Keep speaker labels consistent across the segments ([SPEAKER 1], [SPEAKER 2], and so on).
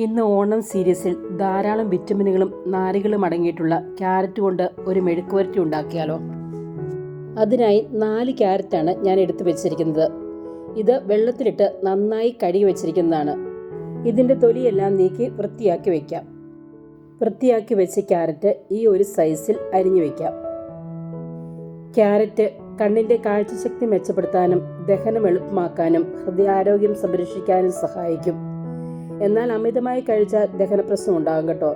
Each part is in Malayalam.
[SPEAKER 1] ഇന്ന് ഓണം സീരീസിൽ ധാരാളം വിറ്റമിനുകളും നാരുകളും അടങ്ങിയിട്ടുള്ള ക്യാരറ്റ് കൊണ്ട് ഒരു മെഴുക്കുവരട്ടി ഉണ്ടാക്കിയാലോ? അതിനായി 4 ക്യാരറ്റാണ് ഞാൻ എടുത്തു വെച്ചിരിക്കുന്നത്. ഇത് വെള്ളത്തിലിട്ട് നന്നായി കഴുകി വെച്ചിരിക്കുന്നതാണ്. ഇതിൻ്റെ തൊലിയെല്ലാം നീക്കി വൃത്തിയാക്കി വയ്ക്കാം. വൃത്തിയാക്കി വെച്ച ക്യാരറ്റ് ഈ ഒരു സൈസിൽ അരിഞ്ഞു വയ്ക്കാം. ക്യാരറ്റ് കണ്ണിൻ്റെ കാഴ്ചശക്തി മെച്ചപ്പെടുത്താനും ദഹനം എളുപ്പമാക്കാനും ഹൃദയാരോഗ്യം സംരക്ഷിക്കാനും സഹായിക്കും. എന്നാൽ അമിതമായി കഴിച്ചാൽ ദഹനപ്രശ്നം ഉണ്ടാകും കേട്ടോ.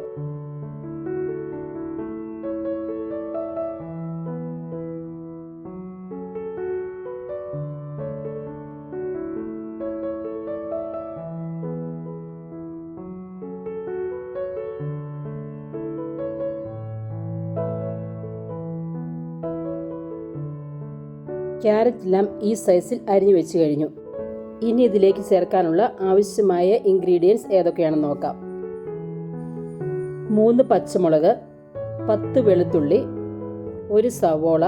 [SPEAKER 1] ക്യാരറ്റ് എല്ലാം ഈ സൈസിൽ അരിഞ്ഞു വെച്ച് കഴിഞ്ഞു. ഇനി ഇതിലേക്ക് ചേർക്കാനുള്ള ആവശ്യമായ ഇൻഗ്രീഡിയൻസ് ഏതൊക്കെയാണെന്ന് നോക്കാം. 3 പച്ചമുളക്, 10 വെളുത്തുള്ളി, 1 സവോള,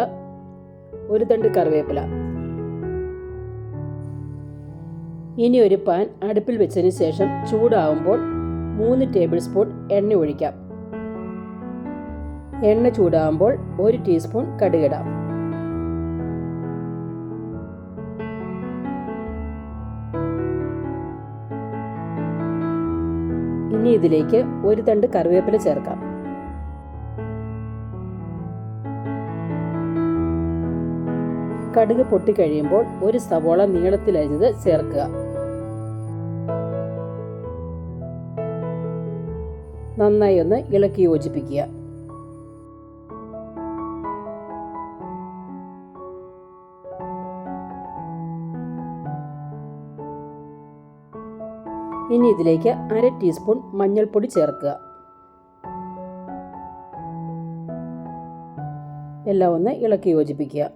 [SPEAKER 1] 1 തണ്ട് കറിവേപ്പില. ഇനി ഒരു പാൻ അടുപ്പിൽ വെച്ചതിന് ശേഷം ചൂടാവുമ്പോൾ 3 ടേബിൾ സ്പൂൺ എണ്ണ ഒഴിക്കാം. എണ്ണ ചൂടാവുമ്പോൾ 1 ടീസ്പൂൺ കടുകിടാം. ഇനി ഇതിലേക്ക് 1 തണ്ട് കറിവേപ്പില ചേർക്കാം. കടുക് പൊട്ടിക്കഴിയുമ്പോൾ 1 സവോള നീളത്തിലരിഞ്ഞത് ചേർക്കുക. നന്നായി ഒന്ന് ഇളക്കി യോജിപ്പിക്കുക. ഇനി ഇതിലേക്ക് 1/2 ടീസ്പൂൺ മഞ്ഞൾപ്പൊടി ചേർക്കുക. എല്ലാം ഒന്ന് ഇളക്കി യോജിപ്പിക്കുക.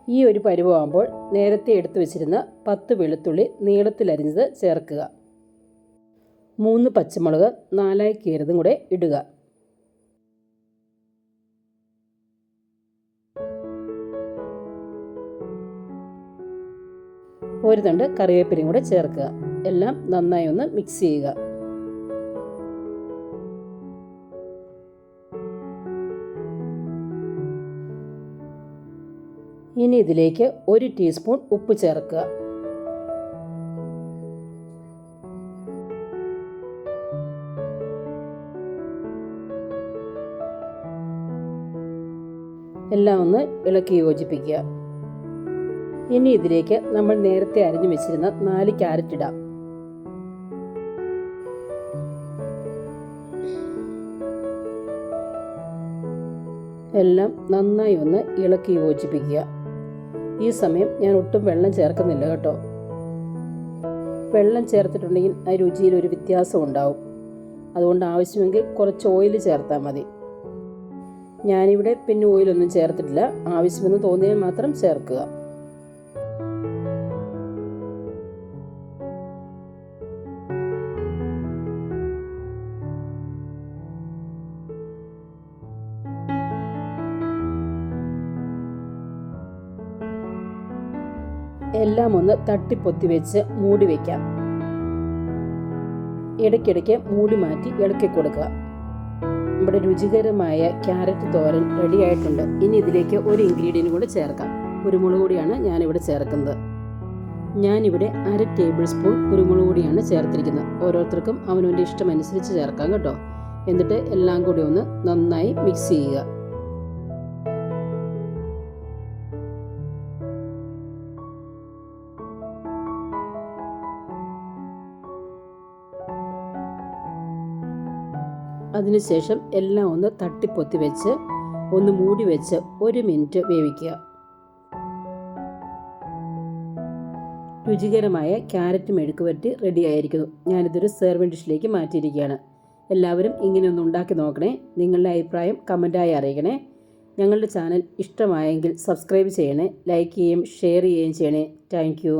[SPEAKER 1] ഈ ഒരു പരുവമാകുമ്പോൾ നേരത്തെ എടുത്തു വെച്ചിരുന്ന 10 വെളുത്തുള്ളി നീളത്തിലരിഞ്ഞത് ചേർക്കുക. 3 പച്ചമുളക് 4ആയി കീറിയതും കൂടെ ഇടുക. ഒരു തണ്ട് കറിവേപ്പിലയും കൂടെ ചേർക്കുക. എല്ലാം നന്നായി ഒന്ന് മിക്സ് ചെയ്യുക. ഇനി ഇതിലേക്ക് 1 ടീസ്പൂൺ ഉപ്പ് ചേർക്കുക. എല്ലാം ഒന്ന് ഇളക്കി യോജിപ്പിക്കുക. ഇനി ഇതിലേക്ക് നമ്മൾ നേരത്തെ അരിഞ്ഞു വെച്ചിരുന്ന 4 ക്യാരറ്റ് ഇടാം. എല്ലാം നന്നായി ഒന്ന് ഇളക്കി യോജിപ്പിക്കുക. ഈ സമയം ഞാൻ ഒട്ടും വെള്ളം ചേർക്കുന്നില്ല കേട്ടോ. വെള്ളം ചേർത്തിട്ടുണ്ടെങ്കിൽ ആ രുചിയിൽ ഒരു വ്യത്യാസം ഉണ്ടാവും. അതുകൊണ്ട് ആവശ്യമെങ്കിൽ കുറച്ച് ഓയിൽ ചേർത്താൽ മതി. ഞാനിവിടെ പിന്നെ ഓയിലൊന്നും ചേർത്തിട്ടില്ല. ആവശ്യമെന്ന് തോന്നിയാൽ മാത്രം ചേർക്കുക. എല്ലാം ഒന്ന് തട്ടിപ്പൊത്തി വെച്ച് മൂടി വയ്ക്കാം. ഇടയ്ക്കിടയ്ക്ക് മൂടി മാറ്റി ഇളക്കി കൊടുക്കുക. നമ്മുടെ രുചികരമായ ക്യാരറ്റ് തോരൻ റെഡി ആയിട്ടുണ്ട്. ഇനി ഇതിലേക്ക് ഒരു ഇൻഗ്രീഡിയൻറ്റ് കൂടെ ചേർക്കാം. കുരുമുളക് പൊടിയാണ് ഞാനിവിടെ ചേർക്കുന്നത്. ഞാനിവിടെ 1/2 ടേബിൾ സ്പൂൺ കുരുമുളക് പൊടിയാണ് ചേർത്തിരിക്കുന്നത്. ഓരോരുത്തർക്കും അവനവൻ്റെ ഇഷ്ടമനുസരിച്ച് ചേർക്കാം കേട്ടോ. എന്നിട്ട് എല്ലാം കൂടി ഒന്ന് നന്നായി മിക്സ് ചെയ്യുക. അതിനുശേഷം എല്ലാം ഒന്ന് തട്ടിപ്പൊത്തി വെച്ച് ഒന്ന് മൂടി വെച്ച് 1 മിനിറ്റ് വേവിക്കുക. രുചികരമായ ക്യാരറ്റ് മെഴുക്കുവരട്ടി റെഡി ആയിരിക്കുന്നു. ഞാനിതൊരു സെർവിങ് ഡിഷിലേക്ക് മാറ്റിയിരിക്കുകയാണ്. എല്ലാവരും ഇങ്ങനെയൊന്ന് ഉണ്ടാക്കി നോക്കണേ. നിങ്ങളുടെ അഭിപ്രായം കമൻറ്റായി അറിയിക്കണേ. ഞങ്ങളുടെ ചാനൽ ഇഷ്ടമായെങ്കിൽ സബ്സ്ക്രൈബ് ചെയ്യണേ, ലൈക്ക് ചെയ്യുകയും ഷെയർ ചെയ്യുകയും ചെയ്യണേ. Thank you.